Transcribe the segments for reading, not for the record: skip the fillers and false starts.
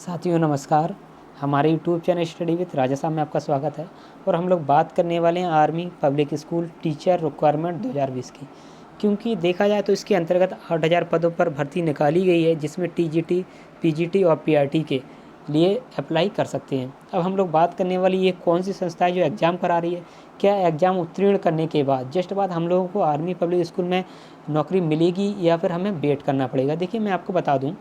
साथियों नमस्कार। हमारे यूट्यूब चैनल स्टडी विद राजा साहब में आपका स्वागत है और हम लोग बात करने वाले हैं army public school teacher requirement 2020 की। क्योंकि देखा जाए तो इसके अंतर्गत 8000 पदों पर भर्ती निकाली गई है, जिसमें टीजीटी, पीजीटी और पीआरटी के लिए अप्लाई कर सकते हैं। अब हम लोग बात करने वाली ये कौन सी संस्था है जो एग्ज़ाम करा रही है। क्या एग्ज़ाम उत्तीर्ण करने के बाद जस्ट बाद हम लोगों को आर्मी पब्लिक स्कूल में नौकरी मिलेगी या फिर हमें वेट करना पड़ेगा। देखिए, मैं आपको बता दूँ,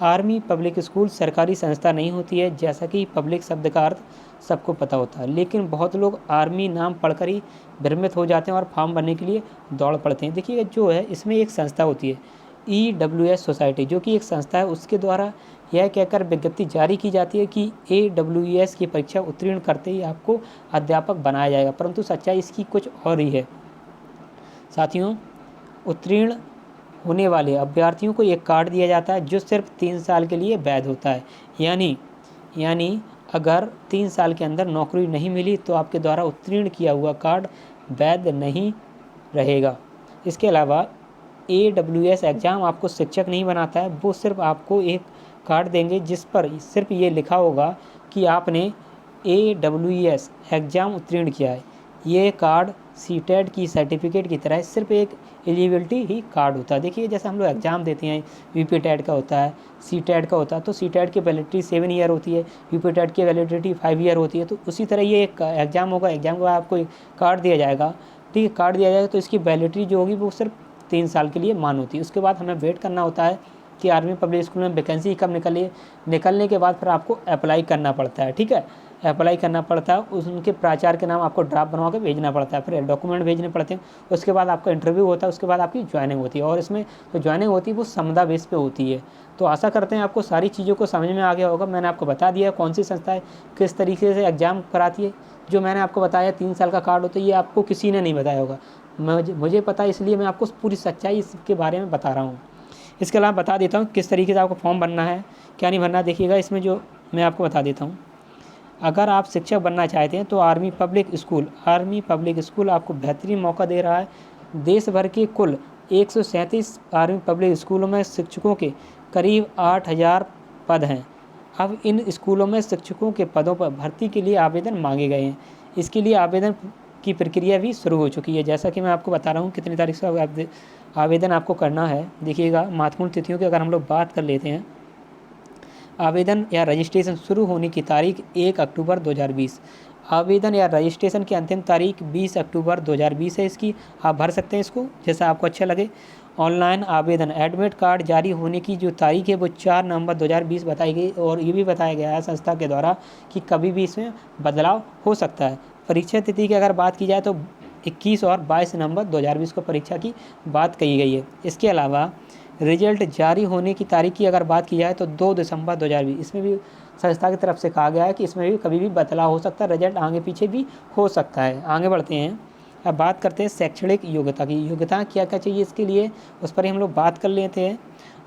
आर्मी पब्लिक स्कूल सरकारी संस्था नहीं होती है। जैसा कि पब्लिक शब्द का अर्थ सबको पता होता है, लेकिन बहुत लोग आर्मी नाम पढ़कर ही भ्रमित हो जाते हैं और फॉर्म भरने के लिए दौड़ पड़ते हैं। देखिए, जो है इसमें एक संस्था होती है EWS सोसाइटी, जो कि एक संस्था है। उसके द्वारा यह कहकर विज्ञप्ति जारी की जाती है कि AWS की परीक्षा उत्तीर्ण करते ही आपको अध्यापक बनाया जाएगा, परंतु सच्चाई इसकी कुछ और ही है। साथियों, उत्तीर्ण होने वाले अभ्यर्थियों को एक कार्ड दिया जाता है जो सिर्फ 3 साल के लिए वैध होता है। यानी अगर 3 साल के अंदर नौकरी नहीं मिली तो आपके द्वारा उत्तीर्ण किया हुआ कार्ड वैध नहीं रहेगा। इसके अलावा AWS एग्ज़ाम आपको शिक्षक नहीं बनाता है, वो सिर्फ आपको एक कार्ड देंगे जिस पर सिर्फ ये लिखा होगा कि आपने AWS एग्ज़ाम उत्तीर्ण किया है। ये कार्ड सीटेट की सर्टिफिकेट की तरह सिर्फ एक एलिजिबिलिटी ही कार्ड होता है। देखिए, जैसे हम लोग एग्ज़ाम देते हैं, यूपीटेट का होता है, सीटेट का होता है, तो सीटेट की वैलिडिटी 7 ईयर होती है, यूपीटेट की वैलिडिटी 5 ईयर होती है। तो उसी तरह ये एक एग्ज़ाम होगा, एग्ज़ाम के बाद आपको एक कार्ड दिया जाएगा। ठीक है, कार्ड दिया जाएगा तो इसकी वैलिडिटी जो होगी वो सिर्फ 3 साल के लिए मान होती है। उसके बाद हमें वेट करना होता है कि आर्मी पब्लिक स्कूल में वैकेंसी कब निकलने के बाद फिर आपको अप्लाई करना पड़ता है। ठीक है, अप्लाई करना पड़ता है, उनके प्राचार्य के नाम आपको ड्राफ्ट बनवा के भेजना पड़ता है, फिर डॉक्यूमेंट भेजने पड़ते हैं। उसके बाद आपका इंटरव्यू होता है, उसके बाद आपकी ज्वाइनिंग होती है। और इसमें जो ज्वाइनिंग होती है वो समदा बेस पे होती है। तो आशा करते हैं आपको सारी चीज़ों को समझ में आ गया होगा। मैंने आपको बता दिया कौन सी संस्था है, किस तरीके से एग्ज़ाम कराती है। जो मैंने आपको बताया 3 साल का कार्ड होता है, ये आपको किसी ने नहीं बताया होगा। मुझे पता है, इसलिए मैं आपको पूरी सच्चाई इसके बारे में बता रहा हूँ। इसके अलावा बता देता हूँ किस तरीके से आपको फॉर्म भरना है, क्या नहीं भरना। देखिएगा, इसमें जो मैं आपको बता देता हूँ, अगर आप शिक्षक बनना चाहते हैं तो आर्मी पब्लिक स्कूल आपको बेहतरीन मौका दे रहा है। देश भर के कुल 137 आर्मी पब्लिक स्कूलों में शिक्षकों के करीब 8000 पद हैं। अब इन स्कूलों में शिक्षकों के पदों पर भर्ती के लिए आवेदन मांगे गए हैं। इसके लिए आवेदन की प्रक्रिया भी शुरू हो चुकी है। जैसा कि मैं आपको बता रहा हूँ कितनी तारीख से आवेदन आपको करना है। देखिएगा, महत्वपूर्ण तिथियों की अगर हम लोग बात कर लेते हैं, आवेदन या रजिस्ट्रेशन शुरू होने की तारीख 1 अक्टूबर 2020। आवेदन या रजिस्ट्रेशन की अंतिम तारीख 20 अक्टूबर 2020 है। इसकी आप भर सकते हैं इसको जैसा आपको अच्छा लगे। ऑनलाइन आवेदन एडमिट कार्ड जारी होने की जो तारीख है वो 4 नवंबर 2020 बताई गई। और ये भी बताया गया है संस्था के द्वारा कि कभी भी इसमें बदलाव हो सकता है। परीक्षा तिथि की अगर बात की जाए तो 21 और 22 नवंबर 2020 को परीक्षा की बात कही गई है। इसके अलावा रिजल्ट जारी होने की तारीख की अगर बात की जाए तो 2 दिसंबर 2020। इसमें भी संस्था की तरफ से कहा गया है कि इसमें भी कभी भी बदलाव हो सकता है, रिजल्ट आगे पीछे भी हो सकता है। आगे बढ़ते हैं, अब बात करते हैं शैक्षणिक योग्यता की। योग्यता क्या क्या चाहिए इसके लिए, उस पर ही हम लोग बात कर लेते हैं।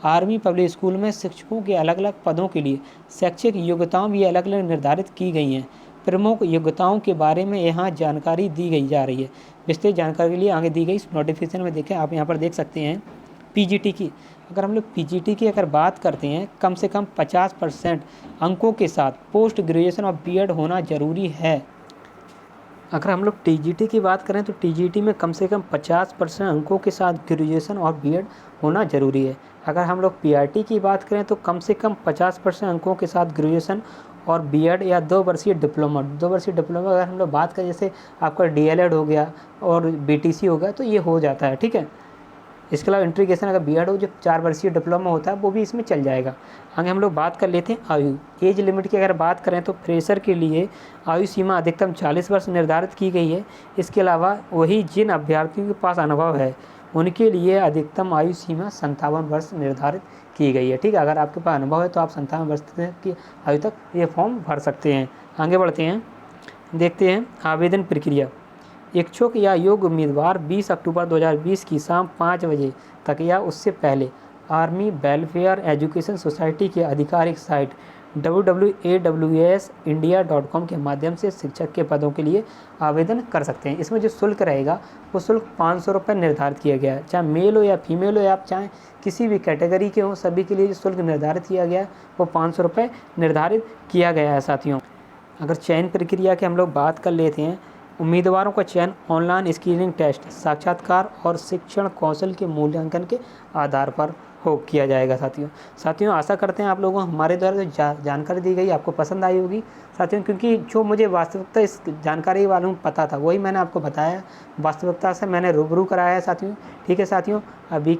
आर्मी पब्लिक स्कूल में शिक्षकों के अलग अलग पदों के लिए शैक्षिक योग्यताओं भी अलग अलग निर्धारित की गई हैं। प्रमुख योग्यताओं के बारे में यहाँ जानकारी दी गई जा रही है। विस्तृत जानकारी के लिए आगे दी गई इस नोटिफिकेशन में देखें, आप यहाँ पर देख सकते हैं। पीजीटी की अगर हम लोग पीजीटी की अगर बात करते हैं, कम से कम 50% अंकों के साथ पोस्ट ग्रेजुएशन और बीएड होना जरूरी है। अगर हम लोग टीजीटी की बात करें तो टीजीटी में कम से कम 50% अंकों के साथ ग्रेजुएशन और बीएड होना जरूरी है। अगर हम लोग पीआरटी की बात करें तो कम से कम 50% अंकों के साथ ग्रेजुएशन और बीएड या 2 वर्षीय डिप्लोमा अगर हम लोग बात करें, जैसे आपका डीएलएड हो गया और बीटीसी हो गया तो ये हो जाता है। ठीक है, इसके अलावा इंटीग्रेशन अगर बीएड हो, जो 4 वर्षीय डिप्लोमा होता है, वो भी इसमें चल जाएगा। आगे हम लोग बात कर लेते हैं आयु एज लिमिट की। अगर बात करें तो फ्रेशर के लिए आयु सीमा अधिकतम 40 वर्ष निर्धारित की गई है। इसके अलावा वही जिन अभ्यर्थियों के पास अनुभव है उनके लिए अधिकतम आयु सीमा 57 वर्ष निर्धारित की गई है। ठीक है, अगर आपके पास अनुभव है तो आप 57 वर्ष की आयु तक ये फॉर्म भर सकते हैं। आगे बढ़ते हैं, देखते हैं आवेदन प्रक्रिया। इच्छुक या योग्य उम्मीदवार 20 अक्टूबर 2020 की शाम 5 बजे तक या उससे पहले आर्मी वेलफेयर एजुकेशन सोसाइटी की आधिकारिक साइट www.aws.india.com के माध्यम से शिक्षक के पदों के लिए आवेदन कर सकते हैं। इसमें जो शुल्क रहेगा वो शुल्क 500 रुपये निर्धारित किया गया है। चाहे मेल हो या फीमेल हो, या आप चाहें किसी भी कैटेगरी के हों, सभी के लिए जो शुल्क निर्धारित किया गया है वो 500 रुपये निर्धारित किया गया है। साथियों, अगर चयन प्रक्रिया की हम लोग बात कर लेते हैं, उम्मीदवारों का चयन ऑनलाइन स्क्रीनिंग टेस्ट, साक्षात्कार और शिक्षण कौशल के मूल्यांकन के आधार पर किया जाएगा। साथियों आशा करते हैं आप लोगों को हमारे द्वारा जो जानकारी दी गई आपको पसंद आई होगी। साथियों, क्योंकि जो मुझे वास्तविकता इस जानकारी वालों को पता था वही मैंने आपको बताया, वास्तविकता से मैंने रूबरू कराया है साथियों। ठीक है साथियों, अभी